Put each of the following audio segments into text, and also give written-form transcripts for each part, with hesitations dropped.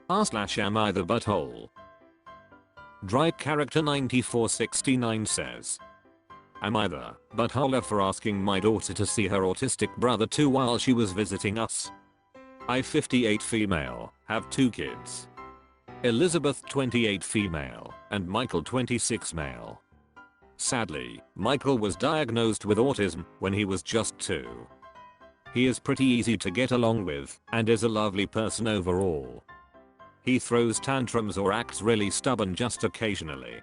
Am I the butthole? Dry Character 9469 says, am I the butthole for asking my daughter to see her autistic brother too while she was visiting us? I 58 female, have 2 kids. Elizabeth 28 female, and Michael 26 male. Sadly, Michael was diagnosed with autism when he was just 2. He is pretty easy to get along with, and is a lovely person overall. He throws tantrums or acts really stubborn just occasionally.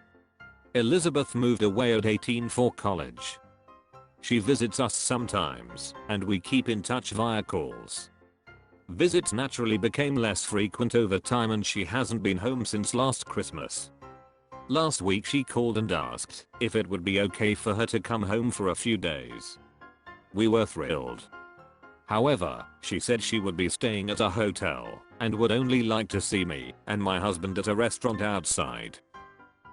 Elizabeth moved away at 18 for college. She visits us sometimes, and we keep in touch via calls. Visits naturally became less frequent over time and she hasn't been home since last Christmas. Last week she called and asked if it would be okay for her to come home for a few days. We were thrilled. However, she said she would be staying at a hotel and would only like to see me and my husband at a restaurant outside.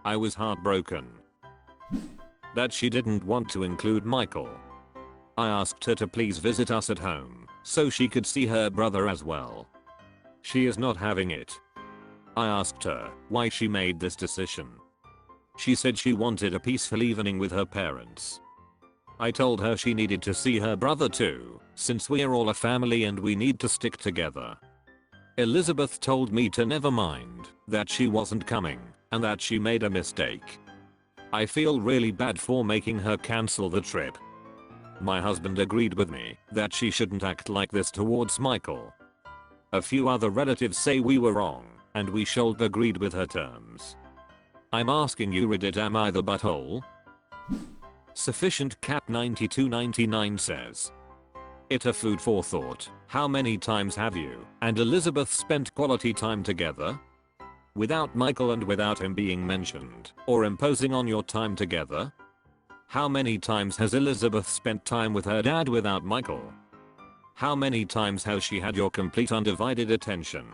I was heartbroken that she didn't want to include Michael. I asked her to please visit us at home so she could see her brother as well. She is not having it. I asked her why she made this decision. She said she wanted a peaceful evening with her parents. I told her she needed to see her brother too, since we're all a family and we need to stick together. Elizabeth told me to never mind that she wasn't coming and that she made a mistake. I feel really bad for making her cancel the trip. My husband agreed with me that she shouldn't act like this towards Michael. A few other relatives say we were wrong and we should agreed with her terms. I'm asking you, Reddit, am I the butthole? Sufficient Cat 9299 says, it a food for thought. How many times have you and Elizabeth spent quality time together? Without Michael and without him being mentioned or imposing on your time together? How many times has Elizabeth spent time with her dad without Michael? How many times has she had your complete undivided attention?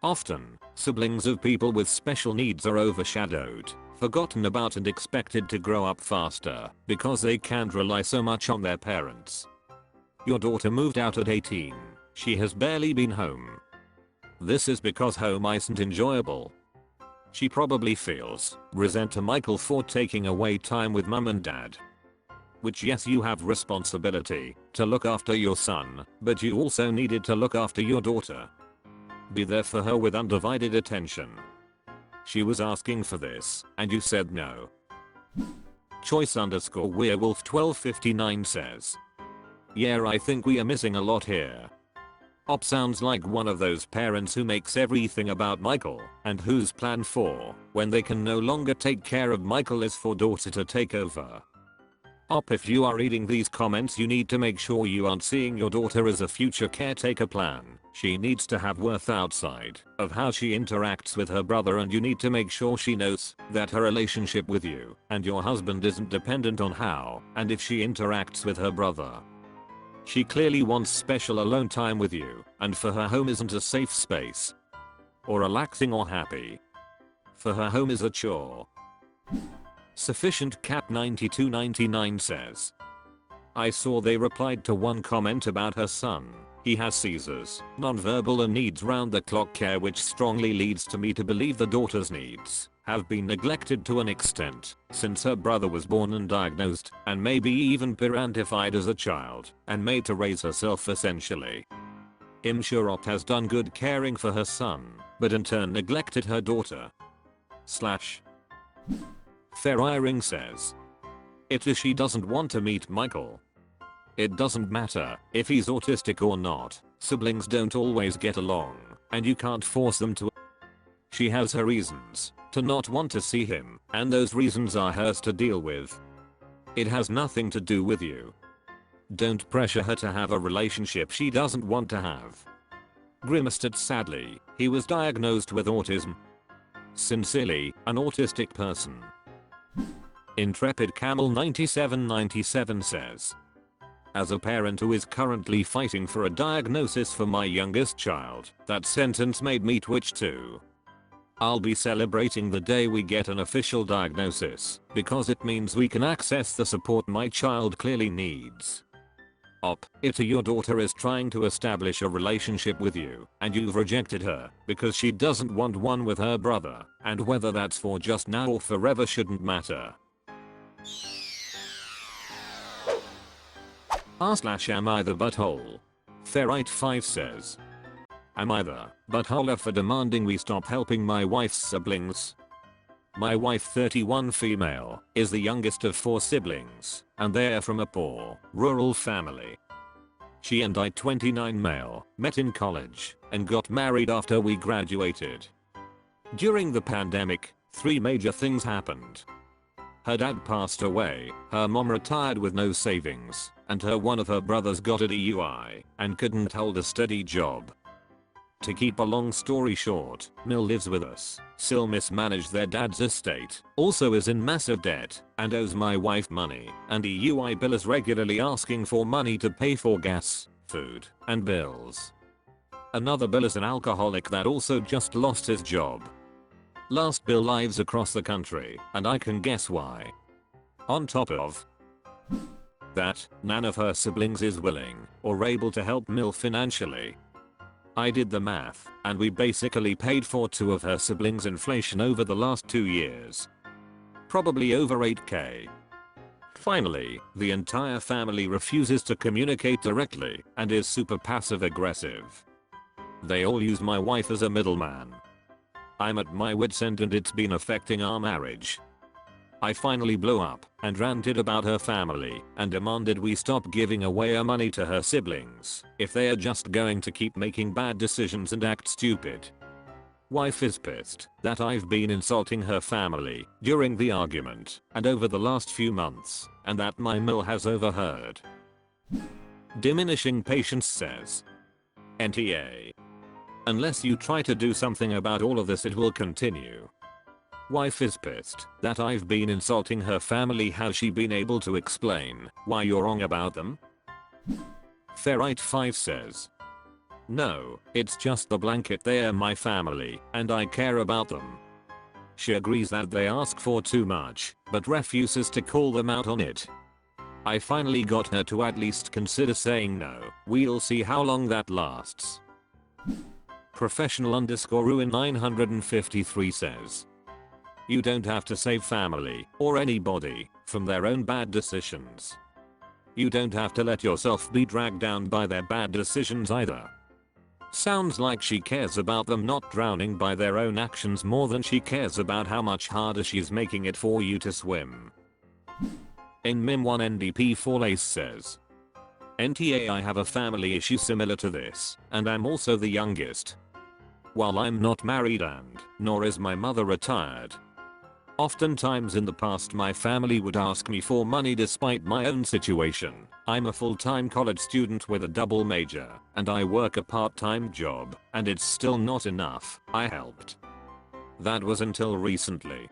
Often, siblings of people with special needs are overshadowed, forgotten about and expected to grow up faster because they can't rely so much on their parents. Your daughter moved out at 18. She has barely been home. This is because home isn't enjoyable. She probably feels resent to Michael for taking away time with mum and dad. Which, yes, you have responsibility to look after your son, but you also needed to look after your daughter. Be there for her with undivided attention. She was asking for this, and you said no. Choice_werewolf 1259 says, yeah, I think we are missing a lot here. Op sounds like one of those parents who makes everything about Michael and whose plan for when they can no longer take care of Michael is for daughter to take over. Op, if you are reading these comments, you need to make sure you aren't seeing your daughter as a future caretaker plan. She needs to have worth outside of how she interacts with her brother, and you need to make sure she knows that her relationship with you and your husband isn't dependent on how and if she interacts with her brother. She clearly wants special alone time with you, and for her home isn't a safe space. Or relaxing or happy. For her home is a chore. Sufficient Cat 9299 says, I saw they replied to one comment about her son. He has seizures, nonverbal and needs round-the-clock care, which strongly leads to me to believe the daughter's needs have been neglected to an extent since her brother was born and diagnosed, and maybe even parentified as a child and made to raise herself essentially. I'm sure Op has done good caring for her son, but in turn neglected her daughter. Ferriring says, it is she doesn't want to meet Michael. It doesn't matter if he's autistic or not, siblings don't always get along, and you can't force them to. She has her reasons to not want to see him, and those reasons are hers to deal with. It has nothing to do with you. Don't pressure her to have a relationship she doesn't want to have. Grimstead, sadly, he was diagnosed with autism. Sincerely, an autistic person. Intrepid Camel 9797 says, as a parent who is currently fighting for a diagnosis for my youngest child, that sentence made me twitch too. I'll be celebrating the day we get an official diagnosis, because it means we can access the support my child clearly needs. AITA, your daughter is trying to establish a relationship with you, and you've rejected her because she doesn't want one with her brother, and whether that's for just now or forever shouldn't matter. r/am I the butthole? Ferrite5 says, am I the buttholer for demanding we stop helping my wife's siblings? My wife, 31, female, is the youngest of 4 siblings, and they're from a poor, rural family. She and I, 29, male, met in college and got married after we graduated. During the pandemic, 3 major things happened. Her dad passed away, her mom retired with no savings, and one of her brothers got a DUI and couldn't hold a steady job. To keep a long story short, Mill lives with us, still mismanaged their dad's estate, also is in massive debt, and owes my wife money, and DUI bill is regularly asking for money to pay for gas, food, and bills. Another bill is an alcoholic that also just lost his job. Last bill lives across the country, and I can guess why. On top of that, none of her siblings is willing or able to help Mill financially. I did the math, and we basically paid for 2 of her siblings' inflation over the last 2 years. Probably over $8K. Finally, the entire family refuses to communicate directly and is super passive aggressive. They all use my wife as a middleman. I'm at my wit's end and it's been affecting our marriage. I finally blew up and ranted about her family and demanded we stop giving away our money to her siblings if they are just going to keep making bad decisions and act stupid. Wife is pissed that I've been insulting her family during the argument and over the last few months, and that my Mill has overheard. Diminishing patience says, NTA. Unless you try to do something about all of this, it will continue. Wife is pissed that I've been insulting her family. Has she been able to explain why you're wrong about them? Ferrite5 says, no, it's just the blanket, they're my family and I care about them. She agrees that they ask for too much, but refuses to call them out on it. I finally got her to at least consider saying no. We'll see how long that lasts. Professional_ruin 953 says, you don't have to save family or anybody from their own bad decisions. You don't have to let yourself be dragged down by their bad decisions either. Sounds like she cares about them not drowning by their own actions more than she cares about how much harder she's making it for you to swim. In Mim1NDP4 Ace says, NTA, I have a family issue similar to this, and I'm also the youngest. While I'm not married and nor is my mother retired, oftentimes in the past my family would ask me for money despite my own situation. I'm a full-time college student with a double major, and I work a part-time job, and it's still not enough. I helped. That was until recently.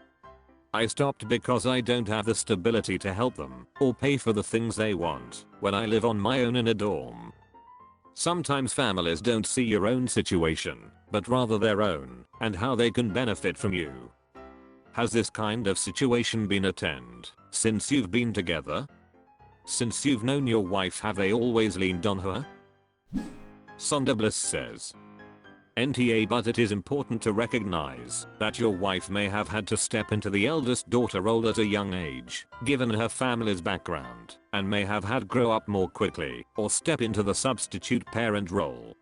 I stopped because I don't have the stability to help them or pay for the things they want when I live on my own in a dorm. Sometimes families don't see your own situation, but rather their own and how they can benefit from you. Has this kind of situation been attend since you've been together? Since you've known your wife, have they always leaned on her? Sonderbliss says, NTA, but it is important to recognize that your wife may have had to step into the eldest daughter role at a young age, given her family's background, and may have had grow up more quickly or step into the substitute parent role.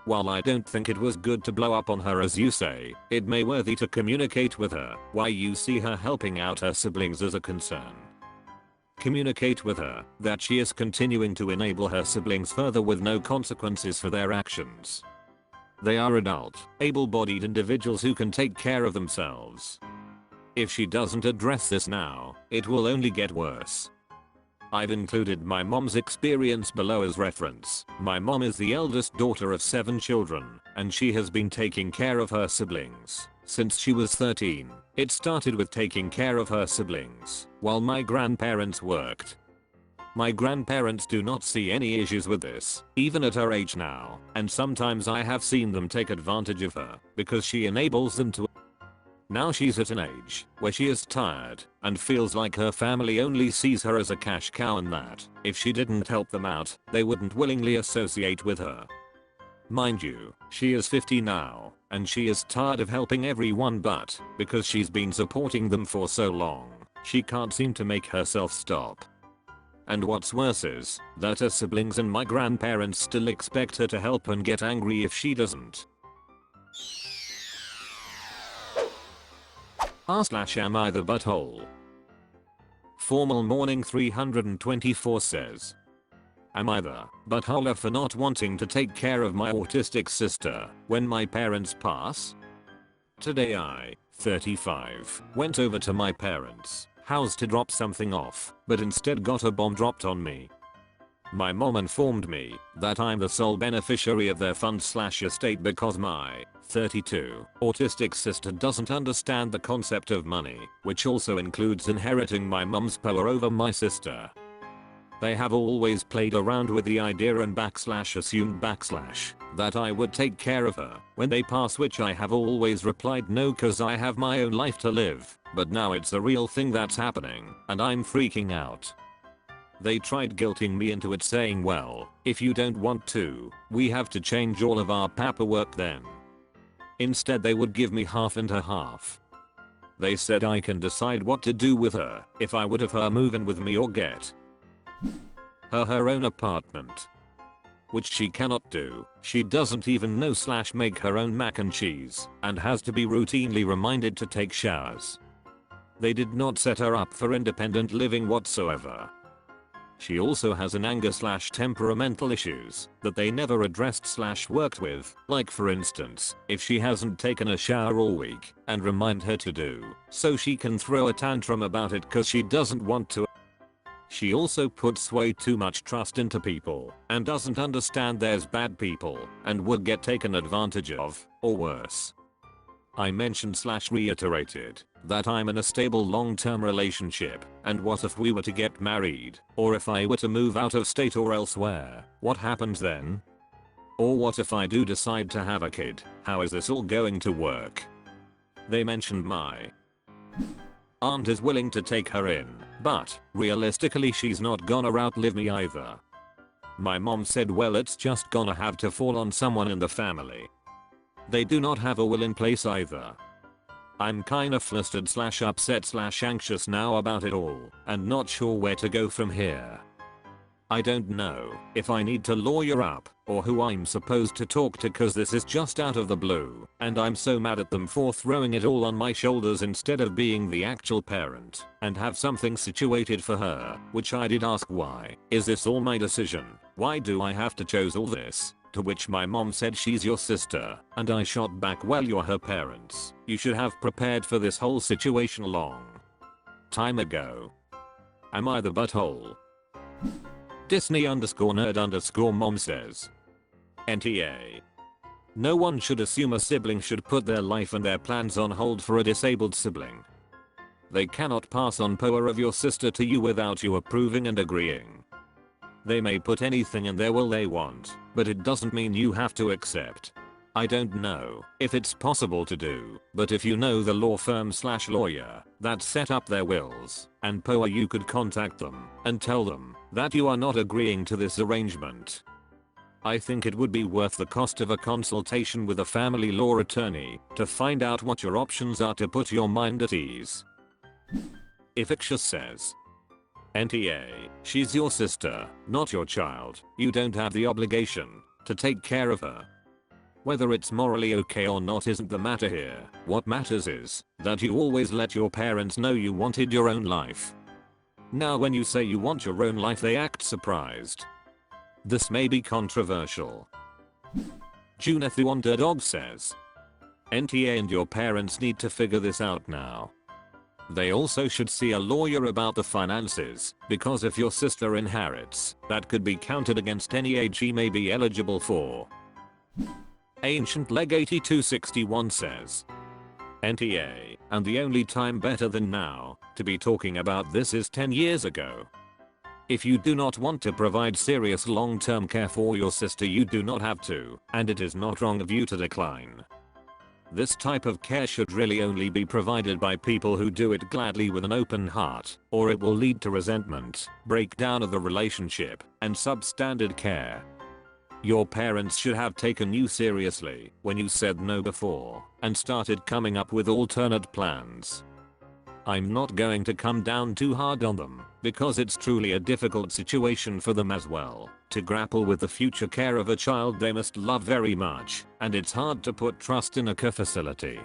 While I don't think it was good to blow up on her as you say, it may be worthy to communicate with her why you see her helping out her siblings as a concern. Communicate with her that she is continuing to enable her siblings further with no consequences for their actions. They are adult, able-bodied individuals who can take care of themselves. If she doesn't address this now, it will only get worse. I've included my mom's experience below as reference. My mom is the eldest daughter of 7 children, and she has been taking care of her siblings since she was 13. It started with taking care of her siblings while my grandparents worked. My grandparents do not see any issues with this, even at her age now, and sometimes I have seen them take advantage of her because she enables them to. Now she's at an age where she is tired and feels like her family only sees her as a cash cow and that if she didn't help them out, they wouldn't willingly associate with her. Mind you, she is 50 now, and she is tired of helping everyone, but because she's been supporting them for so long, she can't seem to make herself stop. And what's worse is that her siblings and my grandparents still expect her to help and get angry if she doesn't. Am I the butthole? Formal Morning 324 says, am I the butthole for not wanting to take care of my autistic sister when my parents pass? Today I, 35, went over to my parents' house to drop something off, but instead got a bomb dropped on me. My mom informed me that I'm the sole beneficiary of their fund/estate because my 32 autistic sister doesn't understand the concept of money, which also includes inheriting my mom's power over my sister. They have always played around with the idea and /assumed that I would take care of her when they pass, which I have always replied no cause I have my own life to live, but now it's a real thing that's happening and I'm freaking out. They tried guilting me into it, saying well, if you don't want to, we have to change all of our paperwork then. Instead they would give me half and a half. They said I can decide what to do with her if I would have her move in with me or get her own apartment. Which she cannot do. She doesn't even know / make her own mac and cheese and has to be routinely reminded to take showers. They did not set her up for independent living whatsoever. She also has an anger / temperamental issues that they never addressed / worked with, like for instance, if she hasn't taken a shower all week and remind her to do, so she can throw a tantrum about it cause she doesn't want to. She also puts way too much trust into people and doesn't understand there's bad people and would get taken advantage of, or worse. I mentioned / reiterated that I'm in a stable long-term relationship, and what if we were to get married, or if I were to move out of state or elsewhere, what happens then? Or what if I do decide to have a kid, how is this all going to work? They mentioned my aunt is willing to take her in, but realistically she's not gonna outlive me either. My mom said well it's just gonna have to fall on someone in the family. They do not have a will in place either. I'm kinda flustered / upset / anxious now about it all and not sure where to go from here. I don't know if I need to lawyer up or who I'm supposed to talk to cause this is just out of the blue and I'm so mad at them for throwing it all on my shoulders instead of being the actual parent and have something situated for her, which I did ask why is this all my decision, why do I have to choose all this? To which my mom said she's your sister, and I shot back well you're her parents, you should have prepared for this whole situation a long time ago. Am I the butthole? Disney_nerd_mom says, NTA. No one should assume a sibling should put their life and their plans on hold for a disabled sibling. They cannot pass on power of your sister to you without you approving and agreeing. They may put anything in their will they want, but it doesn't mean you have to accept. I don't know if it's possible to do, but if you know the law firm / lawyer that set up their wills and power, you could contact them and tell them that you are not agreeing to this arrangement. I think it would be worth the cost of a consultation with a family law attorney to find out what your options are to put your mind at ease. If Iksha says, NTA, she's your sister, not your child, you don't have the obligation to take care of her. Whether it's morally okay or not isn't the matter here, what matters is that you always let your parents know you wanted your own life. Now when you say you want your own life they act surprised. This may be controversial. Junethu Underdog says, NTA and your parents need to figure this out now. They also should see a lawyer about the finances, because if your sister inherits, that could be counted against any age she may be eligible for. Ancient Leg 8261 says, NTA, and the only time better than now to be talking about this is 10 years ago. If you do not want to provide serious long-term care for your sister you do not have to, and it is not wrong of you to decline. This type of care should really only be provided by people who do it gladly with an open heart, or it will lead to resentment, breakdown of the relationship, and substandard care. Your parents should have taken you seriously when you said no before and started coming up with alternate plans. I'm not going to come down too hard on them, because it's truly a difficult situation for them as well, to grapple with the future care of a child they must love very much, and it's hard to put trust in a care facility.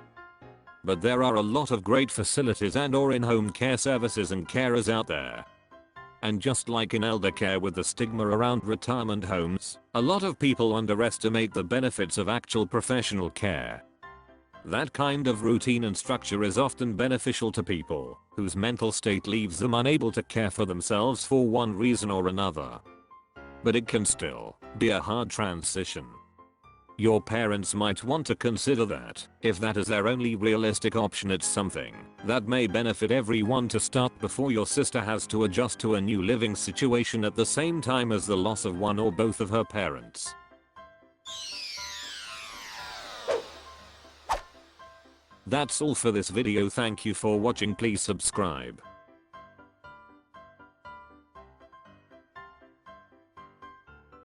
But there are a lot of great facilities and/or in-home care services and carers out there. And just like in elder care with the stigma around retirement homes, a lot of people underestimate the benefits of actual professional care. That kind of routine and structure is often beneficial to people whose mental state leaves them unable to care for themselves for one reason or another. But it can still be a hard transition. Your parents might want to consider that if that is their only realistic option, it's something that may benefit everyone to start before your sister has to adjust to a new living situation at the same time as the loss of one or both of her parents. That's all for this video. Thank you for watching. Please subscribe.